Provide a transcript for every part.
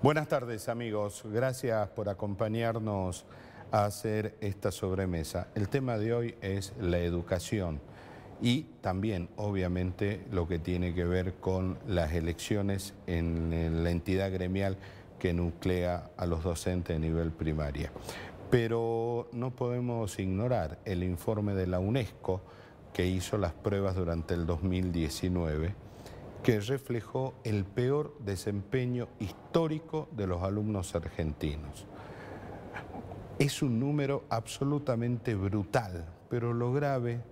Buenas tardes, amigos. Gracias por acompañarnos a hacer esta sobremesa. El tema de hoy es la educación y también, obviamente, lo que tiene que ver con las elecciones en la entidad gremial que nuclea a los docentes de nivel primaria. Pero no podemos ignorar el informe de la UNESCO que hizo las pruebas durante el 2019, que reflejó el peor desempeño histórico de los alumnos argentinos. Es un número absolutamente brutal, pero lo grave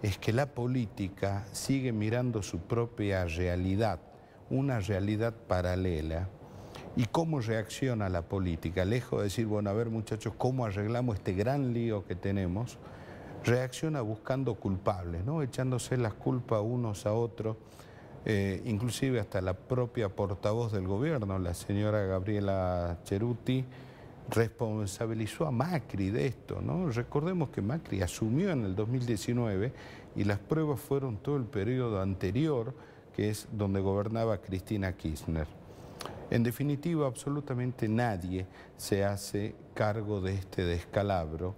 es que la política sigue mirando su propia realidad, una realidad paralela. ¿Y cómo reacciona la política? Lejos de decir, bueno, a ver muchachos, ¿cómo arreglamos este gran lío que tenemos? Reacciona buscando culpables, ¿no? Echándose las culpas unos a otros. Inclusive hasta la propia portavoz del gobierno, la señora Gabriela Cerutti, responsabilizó a Macri de esto, ¿no? Recordemos que Macri asumió en el 2019 y las pruebas fueron todo el periodo anterior, que es donde gobernaba Cristina Kirchner. En definitiva, absolutamente nadie se hace cargo de este descalabro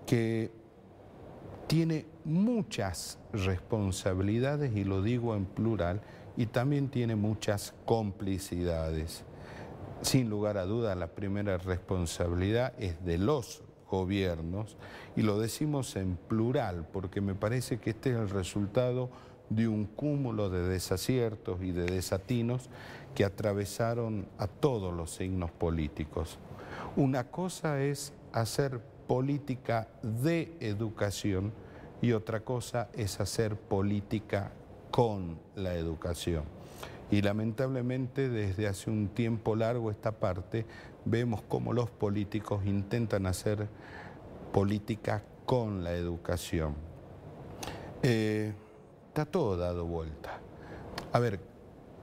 que tiene muchas responsabilidades, y lo digo en plural, y también tiene muchas complicidades. Sin lugar a duda, la primera responsabilidad es de los gobiernos, y lo decimos en plural, porque me parece que este es el resultado de un cúmulo de desaciertos y de desatinos que atravesaron a todos los signos políticos. Una cosa es hacer política de educación y otra cosa es hacer política con la educación. Y lamentablemente desde hace un tiempo largo esta parte vemos cómo los políticos intentan hacer política con la educación. Está todo dado vuelta. A ver,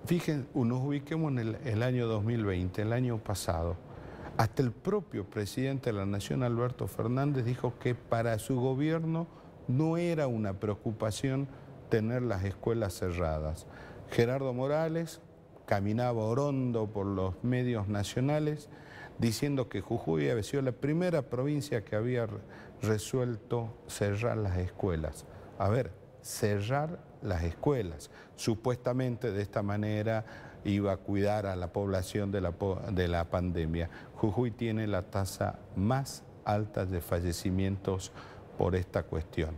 fíjense, nos ubiquemos en el año 2020, el año pasado. Hasta el propio presidente de la Nación, Alberto Fernández, dijo que para su gobierno no era una preocupación tener las escuelas cerradas. Gerardo Morales caminaba orondo por los medios nacionales diciendo que Jujuy había sido la primera provincia que había resuelto cerrar las escuelas. A ver, cerrar las escuelas. Supuestamente de esta manera iba a cuidar a la población de la pandemia. Jujuy tiene la tasa más alta de fallecimientos por esta cuestión.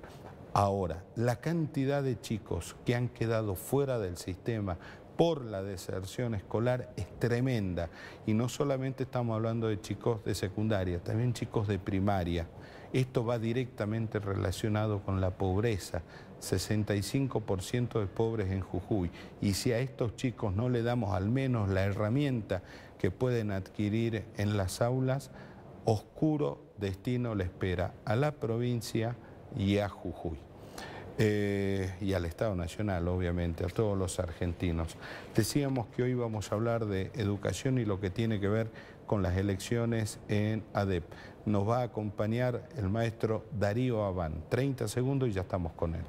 Ahora, la cantidad de chicos que han quedado fuera del sistema por la deserción escolar es tremenda. Y no solamente estamos hablando de chicos de secundaria, también chicos de primaria. Esto va directamente relacionado con la pobreza. 65% de pobres en Jujuy. Y si a estos chicos no le damos al menos la herramienta que pueden adquirir en las aulas, oscuro destino le espera a la provincia y a Jujuy. Y al Estado Nacional, obviamente, a todos los argentinos. Decíamos que hoy vamos a hablar de educación y lo que tiene que ver con las elecciones en ADEP. Nos va a acompañar el maestro Darío Abán. 30 segundos y ya estamos con él.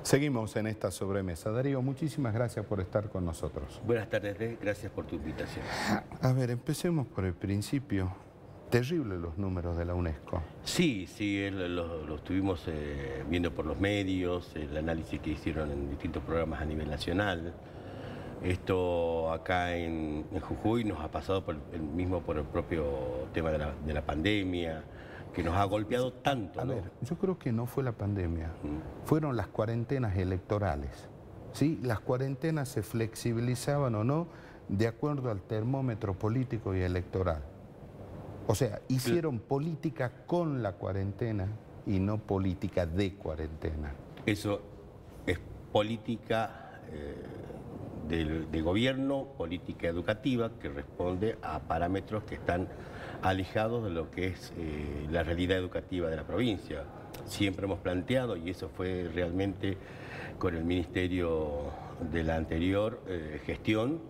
Seguimos en esta sobremesa. Darío, muchísimas gracias por estar con nosotros. Buenas tardes, gracias por tu invitación. A ver, empecemos por el principio. Terribles los números de la UNESCO. Sí, lo estuvimos viendo por los medios, el análisis que hicieron en distintos programas a nivel nacional. Esto acá en Jujuy nos ha pasado por el propio tema de la pandemia, que nos ha golpeado tanto, ¿no? A ver, yo creo que no fue la pandemia, fueron las cuarentenas electorales. ¿Sí? Las cuarentenas se flexibilizaban o no de acuerdo al termómetro político y electoral. O sea, hicieron política con la cuarentena y no política de cuarentena. Eso es política de gobierno, política educativa, que responde a parámetros que están alejados de lo que es la realidad educativa de la provincia. Siempre hemos planteado, y eso fue realmente con el ministerio de la anterior gestión,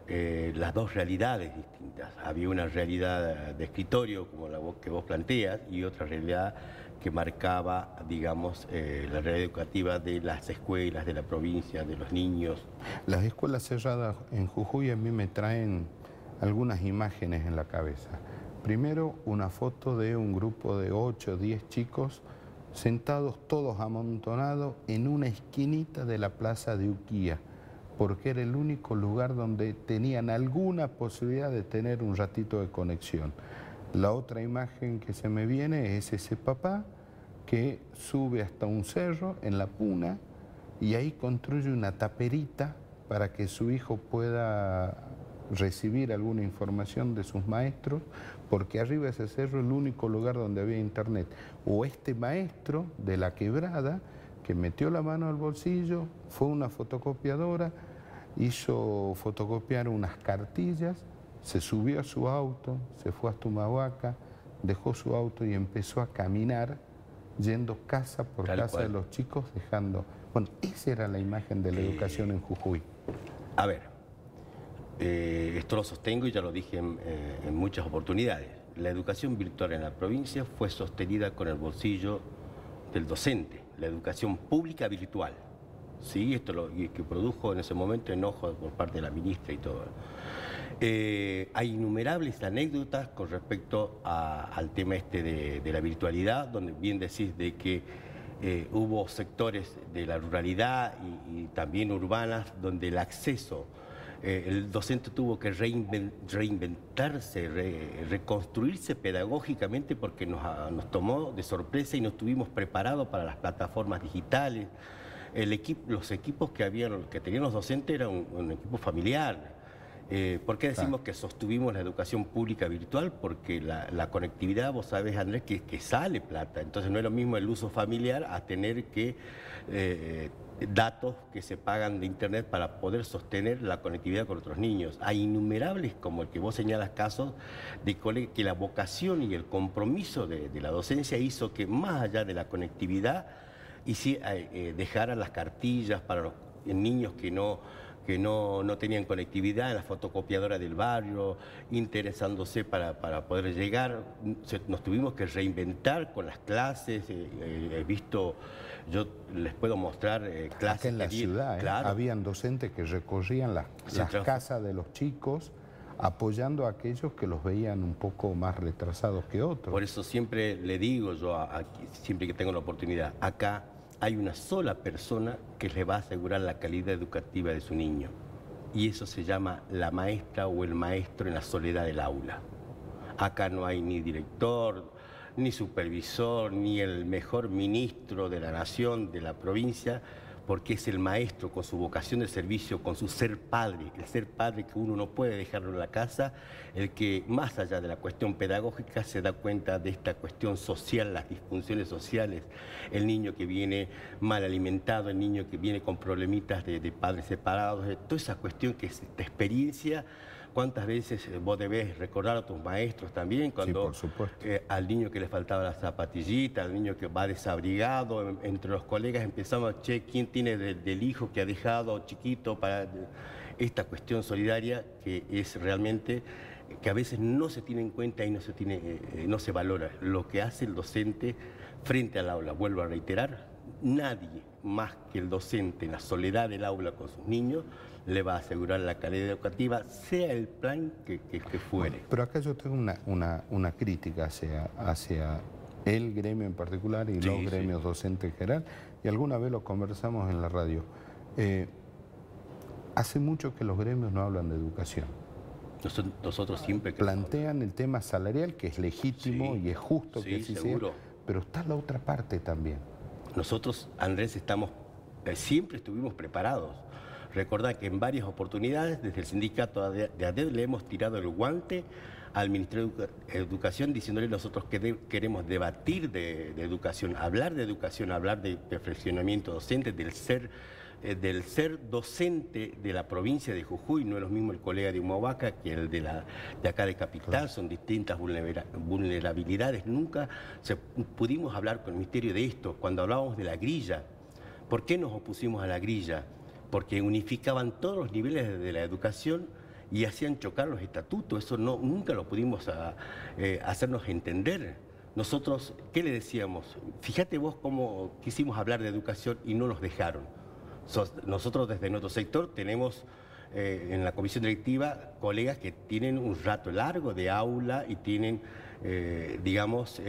las dos realidades distintas. Había una realidad de escritorio, como que vos planteas, y otra realidad que marcaba, digamos, la realidad educativa de las escuelas, de la provincia, de los niños. Las escuelas cerradas en Jujuy a mí me traen algunas imágenes en la cabeza. Primero, una foto de un grupo de 8 o 10 chicos sentados todos amontonados en una esquinita de la plaza de Uquía, porque era el único lugar donde tenían alguna posibilidad de tener un ratito de conexión. La otra imagen que se me viene es ese papá que sube hasta un cerro en la puna y ahí construye una taperita para que su hijo pueda recibir alguna información de sus maestros, porque arriba de ese cerro es el único lugar donde había internet. O este maestro de la quebrada que metió la mano al bolsillo, fue a una fotocopiadora, hizo fotocopiar unas cartillas, se subió a su auto, se fue hasta Humahuaca, dejó su auto y empezó a caminar, yendo casa por casa de los chicos, dejando... Bueno, esa era la imagen de la educación en Jujuy. A ver, esto lo sostengo y ya lo dije en muchas oportunidades. La educación virtual en la provincia fue sostenida con el bolsillo del docente, la educación pública virtual. Sí, esto y que produjo en ese momento enojo por parte de la ministra y todo. Hay innumerables anécdotas con respecto al tema de la virtualidad, donde bien decís de que hubo sectores de la ruralidad y también urbanas donde el acceso, el docente tuvo que reinventarse, reconstruirse pedagógicamente porque nos tomó de sorpresa y no estuvimos preparados para las plataformas digitales. Los equipos que tenían los docentes eran un equipo familiar. ¿Por qué decimos que sostuvimos la educación pública virtual? Porque la conectividad, vos sabés, Andrés, que sale plata. Entonces no es lo mismo el uso familiar a tener que datos que se pagan de internet para poder sostener la conectividad con otros niños. Hay innumerables, como el que vos señalas, casos de que la vocación y el compromiso de la docencia hizo que más allá de la conectividad dejaran las cartillas para los niños que no tenían conectividad en la fotocopiadora del barrio, interesándose para poder llegar. Nos tuvimos que reinventar con las clases. He visto, yo les puedo mostrar clases. Acá en la ciudad, claro, habían docentes que recorrían las casas de los chicos apoyando a aquellos que los veían un poco más retrasados que otros. Por eso siempre le digo yo, siempre que tengo la oportunidad, acá hay una sola persona que le va a asegurar la calidad educativa de su niño. Y eso se llama la maestra o el maestro en la soledad del aula. Acá no hay ni director, ni supervisor, ni el mejor ministro de la nación, de la provincia, porque es el maestro con su vocación de servicio, con su ser padre, el ser padre que uno no puede dejarlo en la casa, el que más allá de la cuestión pedagógica se da cuenta de esta cuestión social, las disfunciones sociales, el niño que viene mal alimentado, el niño que viene con problemitas de padres separados, de toda esa cuestión que es de experiencia. ¿Cuántas veces vos debés recordar a tus maestros también? Cuando, sí, por supuesto. Al niño que le faltaba la zapatillita, al niño que va desabrigado, entre los colegas empezamos, che, ¿quién tiene del hijo que ha dejado chiquito para esta cuestión solidaria que es realmente, que a veces no se tiene en cuenta y no se valora lo que hace el docente frente al aula? Vuelvo a reiterar, nadie más que el docente en la soledad del aula con sus niños le va a asegurar la calidad educativa, sea el plan que fuere. Pero acá yo tengo una crítica hacia el gremio en particular y los gremios docentes en general, y alguna vez lo conversamos en la radio. Hace mucho que los gremios no hablan de educación. Nosotros siempre plantean el tema salarial, que es legítimo y es justo que así sea, pero está la otra parte también. Nosotros, Andrés, siempre estuvimos preparados. Recordá que en varias oportunidades, desde el sindicato de ADED, le hemos tirado el guante al Ministerio de Educación diciéndole nosotros que queremos debatir de educación, hablar de perfeccionamiento docente, del ser docente de la provincia de Jujuy. No es lo mismo el colega de Humahuaca que el de acá de Capital, claro. Son distintas vulnerabilidades. Nunca pudimos hablar con el Ministerio de esto. Cuando hablábamos de la grilla, ¿por qué nos opusimos a la grilla? Porque unificaban todos los niveles de la educación y hacían chocar los estatutos. Eso nunca lo pudimos hacernos entender. Nosotros, ¿qué le decíamos? Fíjate vos cómo quisimos hablar de educación y no nos dejaron. Nosotros desde nuestro sector tenemos en la comisión directiva colegas que tienen un rato largo de aula y tienen, digamos,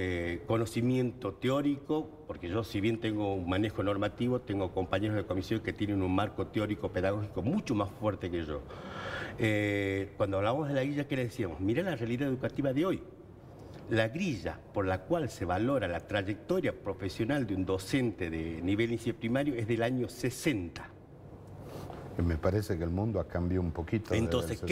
conocimiento teórico, porque yo si bien tengo un manejo normativo, tengo compañeros de comisión que tienen un marco teórico pedagógico mucho más fuerte que yo. Cuando hablamos de la grilla, ¿qué le decíamos? Mirá la realidad educativa de hoy. La grilla por la cual se valora la trayectoria profesional de un docente de nivel inicial primario es del año 60. Me parece que el mundo ha cambiado un poquito. Entonces,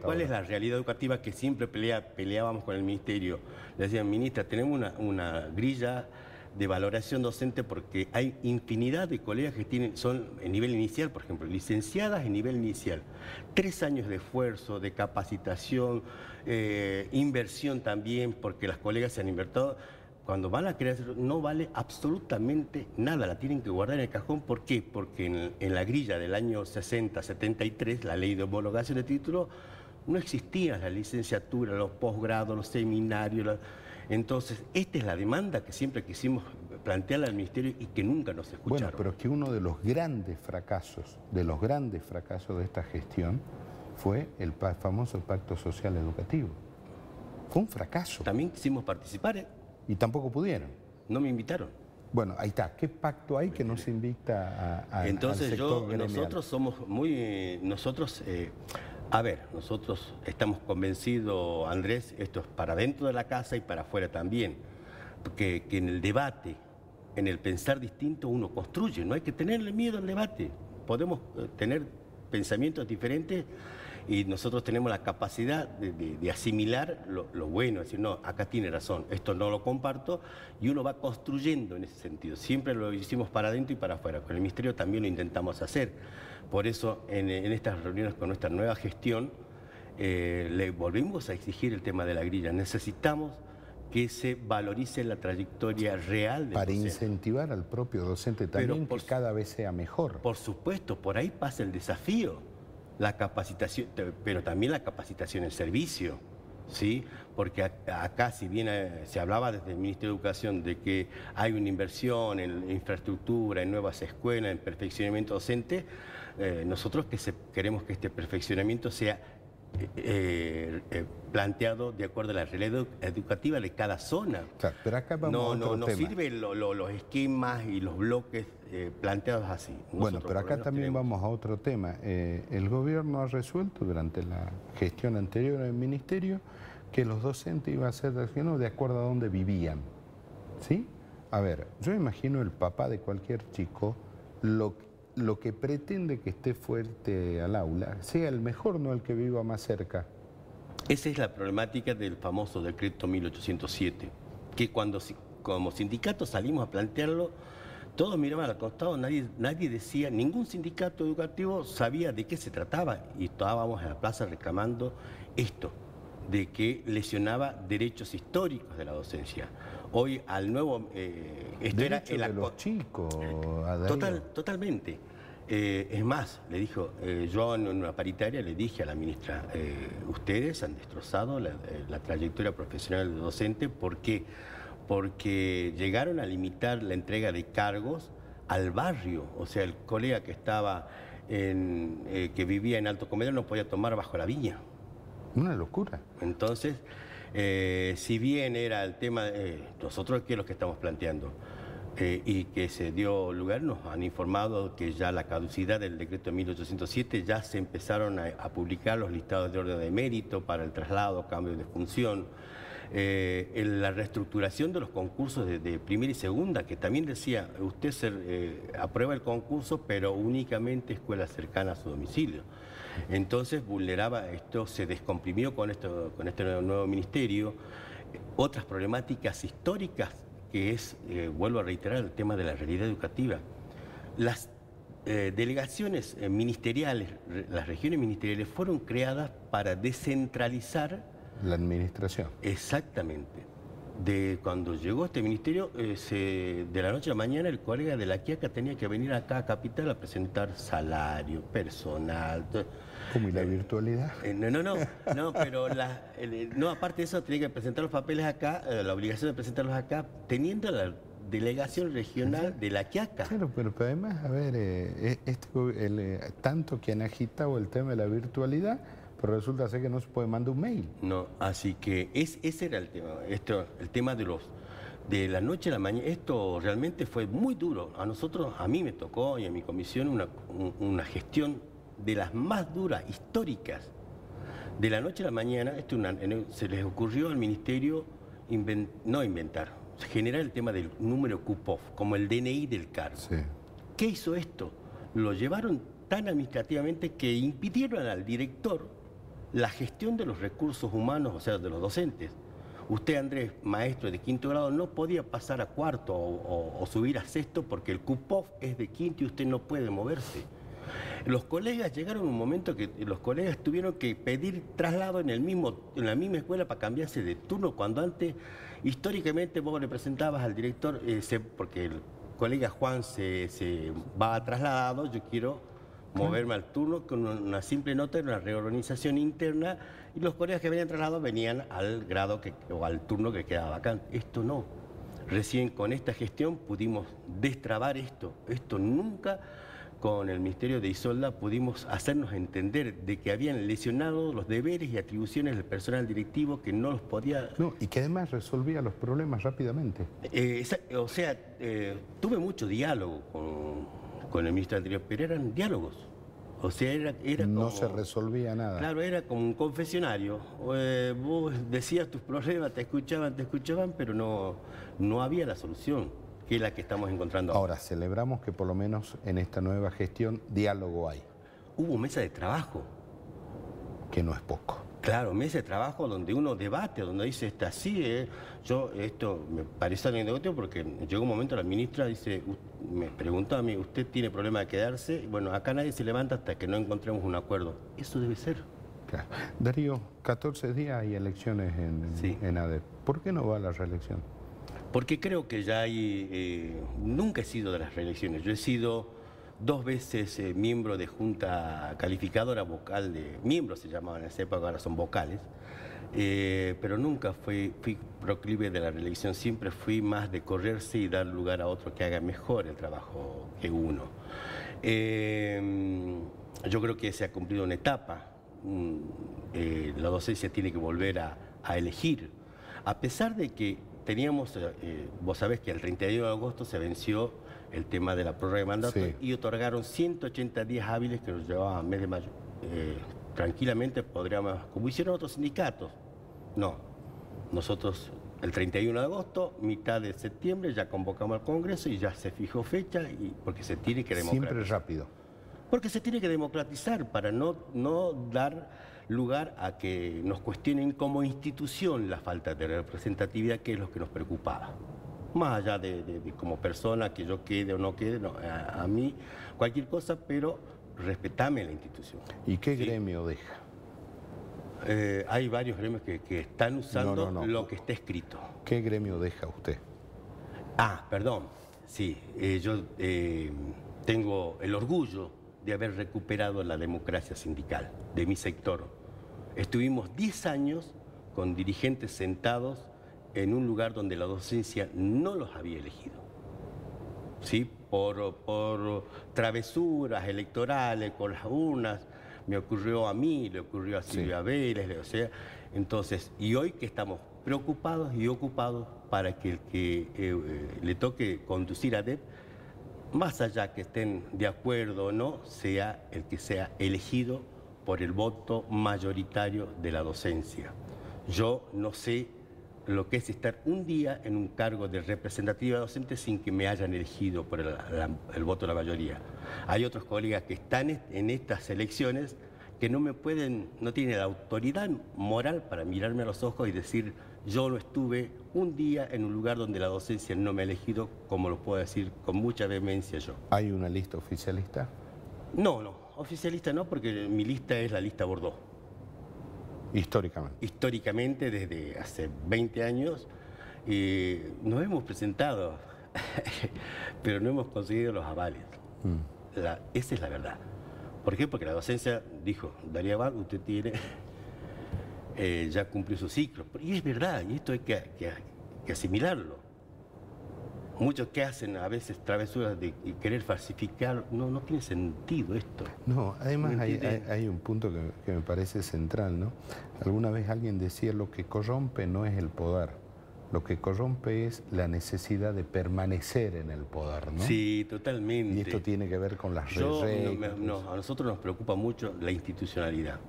¿cuál es la realidad educativa que siempre peleábamos con el ministerio? Le decían, ministra, tenemos una grilla de valoración docente porque hay infinidad de colegas que son en nivel inicial, por ejemplo, licenciadas en nivel inicial. 3 años de esfuerzo, de capacitación, inversión también, porque las colegas se han invertido. Cuando van a crear, no vale absolutamente nada, la tienen que guardar en el cajón. ¿Por qué? Porque en la grilla del año 60-73, la ley de homologación de título, no existía la licenciatura, los posgrados, los seminarios. Entonces, esta es la demanda que siempre quisimos plantearle al ministerio y que nunca nos escucharon. Bueno, pero es que uno de los grandes fracasos, de esta gestión, fue el famoso Pacto Social Educativo. Fue un fracaso. También quisimos participar, Y tampoco pudieron. No me invitaron. Bueno, ahí está. ¿Qué pacto hay que no se invita Entonces al sector gremial? nosotros somos muy... Nosotros estamos convencidos, Andrés, esto es para dentro de la casa y para afuera también, que en el debate, en el pensar distinto, uno construye. No hay que tenerle miedo al debate. Podemos tener pensamientos diferentes y nosotros tenemos la capacidad de asimilar lo bueno, decir, no, acá tiene razón, esto no lo comparto, y uno va construyendo en ese sentido. Siempre lo hicimos para adentro y para afuera. Con el ministerio también lo intentamos hacer. Por eso, en estas reuniones con nuestra nueva gestión, le volvimos a exigir el tema de la grilla. Necesitamos que se valorice la trayectoria real del para docente. Incentivar al propio docente también que cada vez sea mejor. Por supuesto, por ahí pasa el desafío. La capacitación, pero también la capacitación en servicio, ¿sí? Porque acá, si bien se hablaba desde el Ministerio de Educación de que hay una inversión en infraestructura, en nuevas escuelas, en perfeccionamiento docente, nosotros queremos que este perfeccionamiento sea planteado de acuerdo a la realidad educativa de cada zona. Claro, pero acá vamos a otro tema. No sirven los esquemas y los bloques planteados así. Bueno, pero acá también vamos a otro tema. El gobierno ha resuelto durante la gestión anterior del ministerio que los docentes iban a ser de acuerdo a dónde vivían. ¿Sí? A ver, yo imagino el papá de cualquier chico, lo que pretende que esté fuerte al aula, sea el mejor, no el que viva más cerca. Esa es la problemática del famoso decreto 1807, que cuando como sindicato salimos a plantearlo, todos miraban al costado, nadie decía, ningún sindicato educativo sabía de qué se trataba, y estábamos en la plaza reclamando esto, de que lesionaba derechos históricos de la docencia. Hoy al nuevo... esto era de los chicos. Totalmente. Es más, le dijo, yo en una paritaria le dije a la ministra, ustedes han destrozado la trayectoria profesional del docente. ¿Por qué? Porque llegaron a limitar la entrega de cargos al barrio. O sea, el colega que que vivía en Alto Comedero no podía tomar bajo la viña. Una locura. Entonces, si bien era el tema, nosotros qué es lo que estamos planteando, y que se dio lugar, nos han informado que ya la caducidad del decreto 1807 ya se empezaron a publicar los listados de orden de mérito para el traslado, cambio de función, la reestructuración de los concursos de primera y segunda, que también decía, usted aprueba el concurso, pero únicamente escuelas cercanas a su domicilio. Entonces vulneraba, esto se descomprimió con este nuevo ministerio, otras problemáticas históricas que es, vuelvo a reiterar, el tema de la realidad educativa. Las delegaciones ministeriales, las regiones ministeriales fueron creadas para descentralizar la administración. Exactamente. De cuando llegó este ministerio, de la noche a la mañana el colega de la Quiaca tenía que venir acá a Capital a presentar salario, personal. ¿Cómo y la virtualidad? No, pero no, aparte de eso tenía que presentar los papeles acá, la obligación de presentarlos acá, teniendo la delegación regional de la Quiaca. Claro, pero además, a ver, tanto que han agitado el tema de la virtualidad, pero resulta ser que no se puede mandar un mail. No, así que ese era el tema. El tema de la noche a la mañana. Esto realmente fue muy duro. A mí me tocó y a mi comisión una gestión de las más duras, históricas. De la noche a la mañana, se les ocurrió al ministerio generar el tema del número CUPOF, como el DNI del cargo. Sí. ¿Qué hizo esto? Lo llevaron tan administrativamente que impidieron al director la gestión de los recursos humanos, o sea, de los docentes. Usted, Andrés, maestro de 5º grado, no podía pasar a 4º o subir a 6º porque el CUPOF es de 5º y usted no puede moverse. Los colegas llegaron a un momento que los colegas tuvieron que pedir traslado en la misma escuela para cambiarse de turno, cuando antes, históricamente, vos le presentabas al director, porque el colega Juan se va trasladado, yo quiero moverme al turno con una simple nota de una reorganización interna, y los colegas que venían trasladados venían al grado o al turno que quedaba vacante. Esto no. Recién con esta gestión pudimos destrabar esto. Esto nunca con el Ministerio de Isolda pudimos hacernos entender de que habían lesionado los deberes y atribuciones del personal directivo, que no los podía... No, y que además resolvía los problemas rápidamente. Tuve mucho diálogo con el ministro anterior, pero eran diálogos. O sea, era como... No se resolvía nada. Claro, era como un confesionario. Vos decías tus problemas, te escuchaban, pero no había la solución, que es la que estamos encontrando ahora. Ahora, celebramos que por lo menos en esta nueva gestión diálogo hay. Hubo mesa de trabajo. Que no es poco. Claro, mesa de trabajo donde uno debate, donde dice, está así, esto me parece anecdótico porque llegó un momento la ministra me preguntó a mí, ¿usted tiene problema de quedarse? Bueno, acá nadie se levanta hasta que no encontremos un acuerdo. Eso debe ser. Claro. Darío, 14 días y elecciones en ADEP. ¿Por qué no va a la reelección? Porque creo que ya nunca he sido de las reelecciones. Yo he sido 2 veces miembro de junta calificadora vocal, miembros se llamaban en esa época, ahora son vocales, pero nunca fui proclive de la reelección, siempre fui más de correrse y dar lugar a otro que haga mejor el trabajo que uno. Yo creo que se ha cumplido una etapa, la docencia tiene que volver a elegir, a pesar de que teníamos, vos sabés que el 31 de agosto se venció el tema de la prórroga de mandato, sí, y otorgaron 180 días hábiles que nos llevaban a mes de mayo. Tranquilamente podríamos, como hicieron otros sindicatos. No, nosotros el 31 de agosto, mitad de septiembre, ya convocamos al Congreso y ya se fijó fecha, porque se tiene que democratizar. Siempre rápido. Porque se tiene que democratizar para no dar lugar a que nos cuestionen como institución la falta de representatividad, que es lo que nos preocupaba. Más allá de como persona, que yo quede o no quede, no, a mí cualquier cosa, pero respetame la institución. ¿Y qué gremio deja? Hay varios gremios que están usando lo que está escrito. ¿Qué gremio deja usted? Perdón, sí, yo tengo el orgullo de haber recuperado la democracia sindical de mi sector. Estuvimos 10 años con dirigentes sentados en un lugar donde la docencia no los había elegido, ¿sí? Por travesuras electorales con las urnas. Me ocurrió a mí, le ocurrió a Silvia Vélez, o sea, entonces, y hoy que estamos preocupados y ocupados para que el que le toque conducir a ADEP, más allá que estén de acuerdo o no, sea el que sea elegido por el voto mayoritario de la docencia. Yo no sé lo que es estar un día en un cargo de representativa docente sin que me hayan elegido por el voto de la mayoría. Hay otros colegas que están en estas elecciones que no tienen la autoridad moral para mirarme a los ojos y decir, yo no estuve un día en un lugar donde la docencia no me ha elegido, como lo puedo decir con mucha vehemencia yo. ¿Hay una lista oficialista? No, oficialista no, porque mi lista es la lista Bordeaux. Históricamente. Históricamente, desde hace 20 años, Nos hemos presentado, pero no hemos conseguido los avales. Esa es la verdad. ¿Por qué? Porque la docencia dijo, Darío Aval, usted tiene, ya cumplió su ciclo. Y es verdad, y esto hay que asimilarlo. Muchos que hacen a veces travesuras de querer falsificar, no tiene sentido esto. No, además hay un punto que me parece central, ¿no? Alguna vez alguien decía, lo que corrompe no es el poder, lo que corrompe es la necesidad de permanecer en el poder, ¿no? Sí, totalmente. Y esto tiene que ver con las reglas. A nosotros nos preocupa mucho la institucionalidad.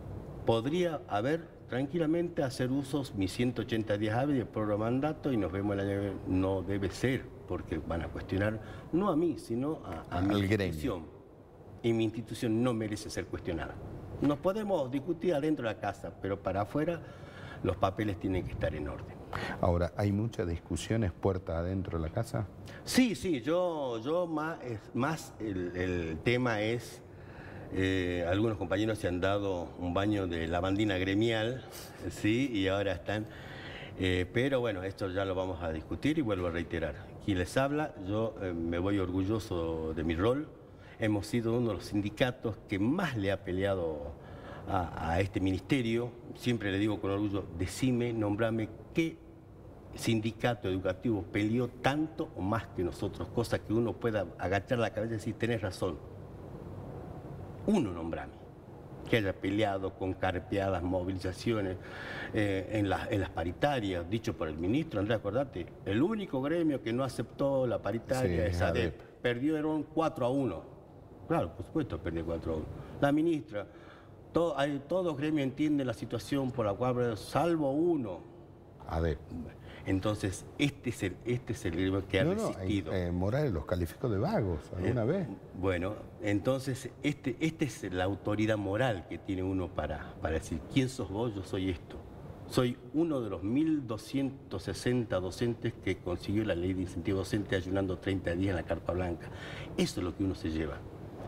Podría haber tranquilamente hacer usos mis 180 días hábiles por mandato y nos vemos el año que viene. No debe ser, porque van a cuestionar, no a mí, sino a mi institución. Y mi institución no merece ser cuestionada. Nos podemos discutir adentro de la casa, pero para afuera los papeles tienen que estar en orden. Ahora, ¿hay muchas discusiones puertas adentro de la casa? Sí, yo más el tema es... algunos compañeros se han dado un baño de lavandina gremial, ¿sí? Y ahora están... pero bueno, esto ya lo vamos a discutir y vuelvo a reiterar. Quien les habla, yo me voy orgulloso de mi rol. Hemos sido uno de los sindicatos que más le ha peleado a este ministerio. Siempre le digo con orgullo, decime, nombrame qué sindicato educativo peleó tanto o más que nosotros, cosa que uno pueda agachar la cabeza y decir, tenés razón. Uno nombrame, que haya peleado con carpeadas, movilizaciones en las paritarias, dicho por el ministro, Andrés, acordate, el único gremio que no aceptó la paritaria es ADEP. Perdieron 4-1. Claro, por supuesto, perdió 4-1. La ministra, todos gremios entienden la situación por la cual, salvo uno. ADEP. Entonces, este es el gremio que ha resistido. Morales los calificó de vagos alguna vez. Bueno, entonces, esta es la autoridad moral que tiene uno para decir, ¿quién sos vos? Yo soy esto. Soy uno de los 1.260 docentes que consiguió la ley de incentivo docente ayunando 30 días en la carpa blanca. Eso es lo que uno se lleva.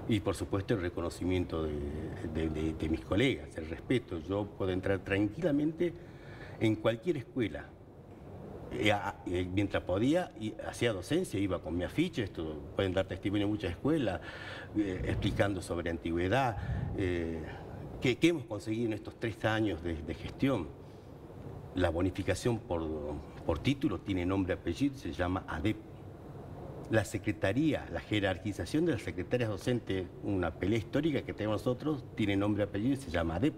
Y por supuesto el reconocimiento de mis colegas, el respeto. Yo puedo entrar tranquilamente en cualquier escuela. Mientras podía, hacía docencia, iba con mi afiche, esto pueden dar testimonio en muchas escuelas, explicando sobre antigüedad, que hemos conseguido en estos 3 años de gestión. La bonificación por título tiene nombre y apellido, se llama ADEP. La secretaría, la jerarquización de las secretarias docentes, una pelea histórica que tenemos nosotros, tiene nombre y apellido y se llama ADEP.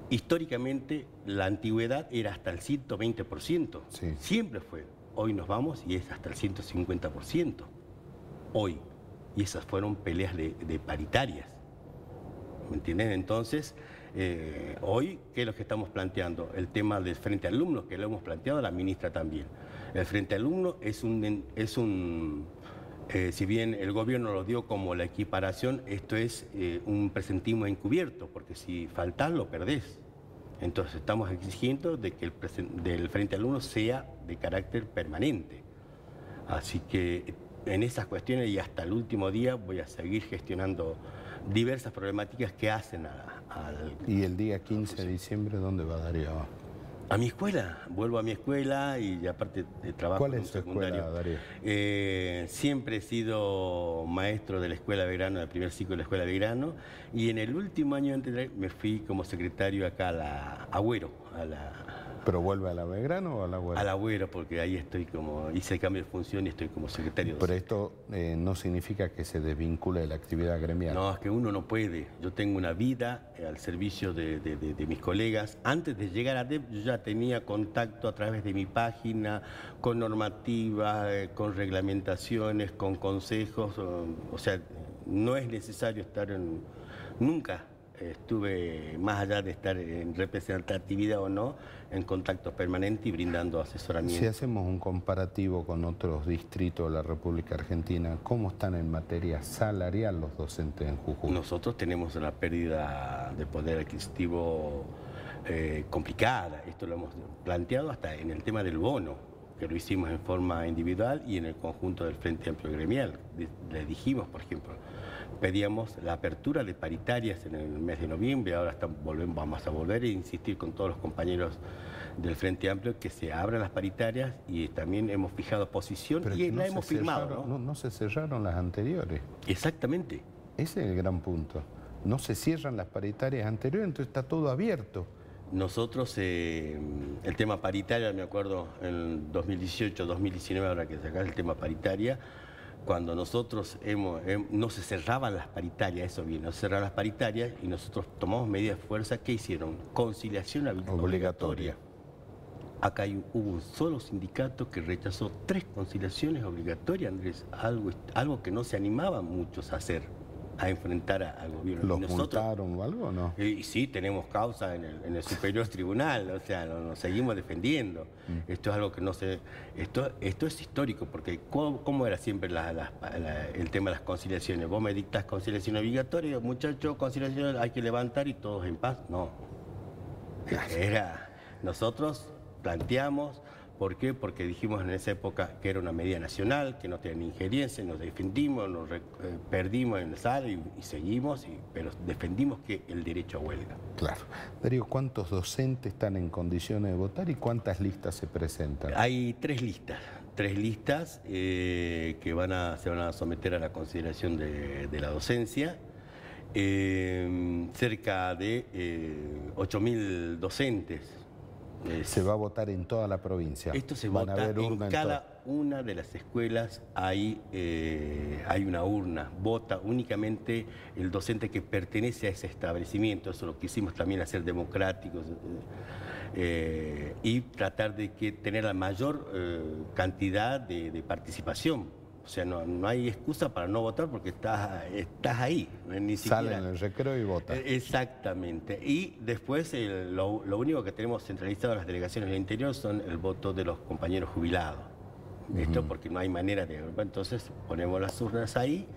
Históricamente, la antigüedad era hasta el 120%. Sí. Siempre fue. Hoy nos vamos y es hasta el 150%. Hoy. Y esas fueron peleas de paritarias. ¿Me entienden? Entonces, hoy, ¿qué es lo que estamos planteando? El tema del Frente Alumnos, que lo hemos planteado la ministra también. El Frente Alumnos si bien el gobierno lo dio como la equiparación, esto es un presentismo encubierto, porque si faltás lo perdés. Entonces estamos exigiendo de que el Frente Alumnos sea de carácter permanente. Así que en esas cuestiones y hasta el último día voy a seguir gestionando diversas problemáticas que hacen al... ¿Y el día 15 de diciembre dónde va Darío? A mi escuela, vuelvo a mi escuela y aparte trabajo ¿Cuál en es un tu secundario. escuela, Darío? Siempre he sido maestro de la Escuela Belgrano, del primer ciclo de la Escuela Belgrano, y en el último año me fui como secretario acá a la Agüero, ¿Pero vuelve a la Belgrano o a la Agüero? A la Agüero, porque ahí estoy hice el cambio de función y estoy como secretario. Pero esto no significa que se desvincule de la actividad gremial. No, es que uno no puede. Yo tengo una vida al servicio de mis colegas. Antes de llegar a DEP yo ya tenía contacto a través de mi página, con normativas, con reglamentaciones, con consejos. O sea, no es necesario estar nunca estuve, más allá de estar en representatividad o no, en contacto permanente y brindando asesoramiento. Si hacemos un comparativo con otros distritos de la República Argentina, ¿cómo están en materia salarial los docentes en Jujuy? Nosotros tenemos una pérdida de poder adquisitivo complicada. Esto lo hemos planteado hasta en el tema del bono, que lo hicimos en forma individual y en el conjunto del Frente Amplio Gremial. Les dijimos, por ejemplo, pedíamos la apertura de paritarias en el mes de noviembre, ahora vamos a volver a insistir con todos los compañeros del Frente Amplio que se abran las paritarias y también hemos fijado posición y la hemos firmado. No se cerraron las anteriores. Exactamente. Ese es el gran punto. No se cierran las paritarias anteriores, entonces está todo abierto. Nosotros, el tema paritaria, me acuerdo en 2018, 2019, ahora que sacar el tema paritaria, cuando nosotros no se cerraban las paritarias, eso bien, no se cerraban las paritarias y nosotros tomamos medidas de fuerza, ¿qué hicieron? Conciliación obligatoria. Acá hubo un solo sindicato que rechazó 3 conciliaciones obligatorias, Andrés, algo que no se animaban muchos a hacer, a enfrentar al gobierno. ¿Los multaron o algo o no? Sí, tenemos causa en el Superior Tribunal, o sea, nos seguimos defendiendo. Esto es algo que no se... Esto es histórico, porque ¿cómo era siempre el tema de las conciliaciones? Vos me dictás conciliación obligatoria, muchachos, conciliación hay que levantar y todos en paz. No. Nosotros planteamos, ¿por qué? Porque dijimos en esa época que era una medida nacional, que no tenía injerencia, nos defendimos, perdimos en la sala y seguimos, pero defendimos que el derecho a huelga. Claro. Darío, ¿cuántos docentes están en condiciones de votar y cuántas listas se presentan? Hay 3 listas que se van a someter a la consideración de la docencia. Cerca de 8.000 docentes. Se va a votar en toda la provincia. Esto se vota en cada una de las escuelas, hay una urna. Vota únicamente el docente que pertenece a ese establecimiento. Eso lo quisimos también hacer democráticos y tratar de tener la mayor cantidad de participación. O sea, no hay excusa para no votar porque estás ahí. Ni siquiera... Salen en el recreo y votan. Exactamente. Y después lo único que tenemos centralizado en las delegaciones del interior son el voto de los compañeros jubilados. Esto porque no hay manera de... Entonces ponemos las urnas ahí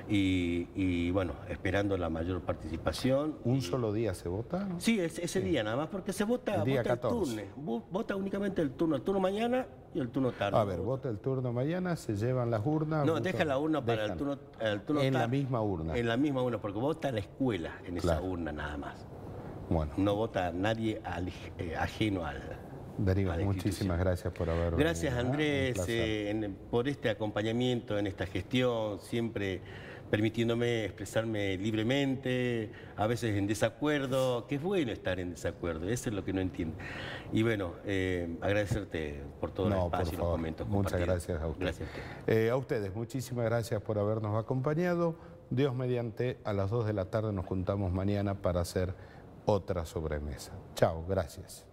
y bueno, esperando la mayor participación. ¿Un solo día se vota? Sí, ese día nada más, porque se vota el día 14. turno. Vota únicamente el turno mañana y el turno tarde. A ver, vota el turno mañana, se llevan las urnas. No, deja la urna para el turno tarde. En la misma urna. En la misma urna, porque vota la escuela en esa urna nada más. Bueno. No vota nadie ajeno al... Darío, muchísimas gracias por haber venido. Gracias, Andrés, por este acompañamiento en esta gestión, siempre permitiéndome expresarme libremente, a veces en desacuerdo, que es bueno estar en desacuerdo, eso es lo que no entiendo. Y bueno, agradecerte por todo el espacio y los momentos compartidos. Muchas gracias a usted. Gracias a usted. A ustedes, muchísimas gracias por habernos acompañado. Dios mediante, a las 2 de la tarde nos juntamos mañana para hacer otra sobremesa. Chao, gracias.